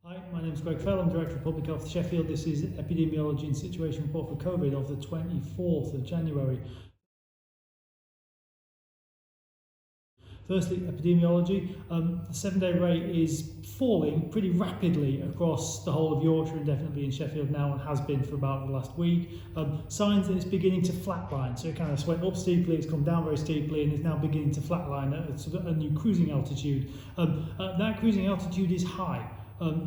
Hi, my name is Greg Fell. I'm Director of Public Health Sheffield. This is Epidemiology and Situation Report for COVID of the 24th of January. Firstly, epidemiology. The 7-day rate is falling pretty rapidly across the whole of Yorkshire and definitely in Sheffield now, and has been for about the last week. Signs that it's beginning to flatline. So it kind of went up steeply, it's come down very steeply, and is now beginning to flatline at a new cruising altitude. That cruising altitude is high.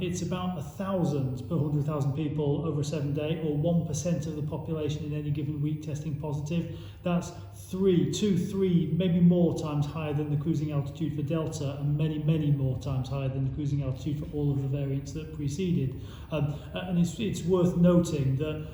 It's about 1,000 per 100,000 people over a 7-day, or 1% of the population in any given week testing positive. That's 3, maybe more times higher than the cruising altitude for Delta, and many more times higher than the cruising altitude for all of the variants that preceded. And it's worth noting that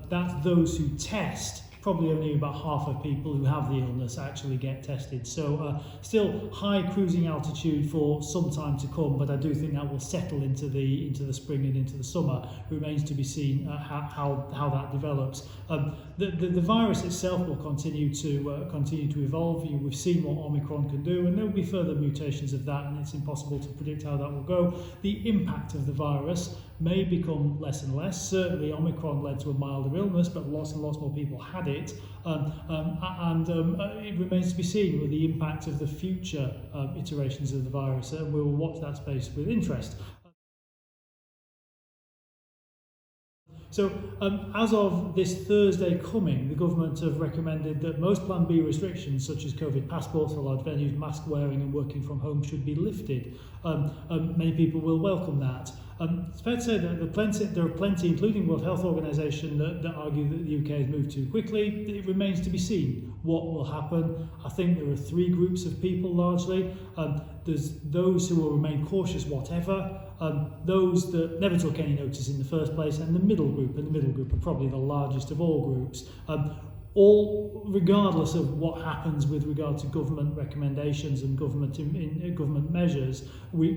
that's those who test. Probably only about half of people who have the illness actually get tested. So still high cruising altitude for some time to come, but I do think that will settle into the spring and into the summer. It remains to be seen how that develops. The virus itself will continue to evolve. We've seen what Omicron can do, and there will be further mutations of that, and it's impossible to predict how that will go. The impact of the virus may become less and less. Certainly Omicron led to a milder illness, but lots and lots more people had it. It remains to be seen with the impact of the future iterations of the virus. We will watch that space with interest. So as of this Thursday coming, the government have recommended that most Plan B restrictions, such as COVID passports for large venues, mask wearing and working from home, should be lifted. Many people will welcome that. It's fair to say that there are plenty, including World Health Organization, that argue that the UK has moved too quickly. It remains to be seen what will happen. I think there are 3 groups of people largely. There's those who will remain cautious whatever, those that never took any notice in the first place, and the middle group. And the middle group are probably the largest of all groups. All, regardless of what happens with regard to government recommendations and government measures,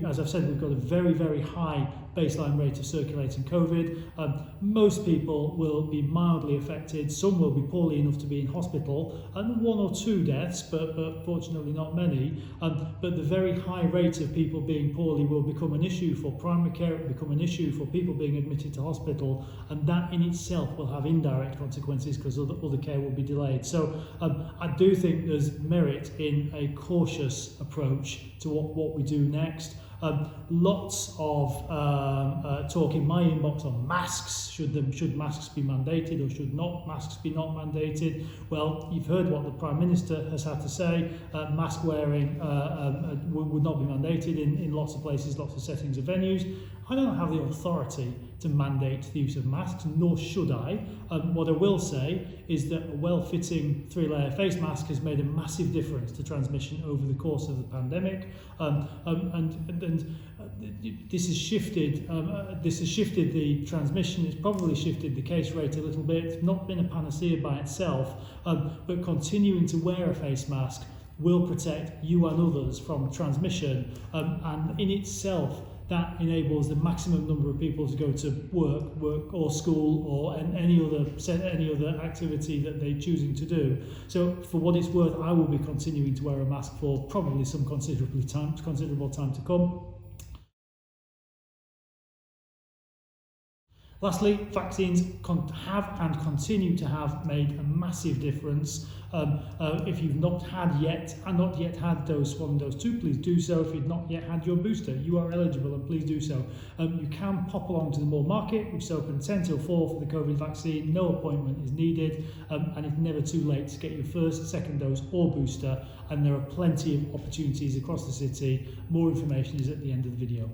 as I've said, we've got a very high baseline rate of circulating COVID. Most people will be mildly affected. Some will be poorly enough to be in hospital, and 1 or 2 deaths, but fortunately not many. But the very high rate of people being poorly will become an issue for primary care. It will become an issue for people being admitted to hospital, and that in itself will have indirect consequences because other care will be delayed. So I do think there's merit in a cautious approach to what we do next. Lots of talk in my inbox on masks. Should masks be mandated or should masks be not mandated? Well, you've heard what the Prime Minister has had to say. Mask wearing would not be mandated in lots of places, lots of settings of venues. I don't have the authority to mandate the use of masks, nor should I. What I will say is that a well-fitting 3-layer face mask has made a massive difference to transmission over the course of the pandemic, and this has shifted the transmission. It's probably shifted the case rate a little bit. It's not been a panacea by itself, but continuing to wear a face mask will protect you and others from transmission, and in itself that enables the maximum number of people to go to work or school or any other activity that they're choosing to do. So for what it's worth, I will be continuing to wear a mask for probably some considerable time to come. Lastly, vaccines have and continue to have made a massive difference. If you've not yet had dose 1 and dose 2, please do so. If you've not yet had your booster, you are eligible, and please do so. You can pop along to the Moor Market, which is open 10 till 4 for the COVID vaccine. No appointment is needed, and it's never too late to get your first, second dose or booster, and there are plenty of opportunities across the city. More information is at the end of the video.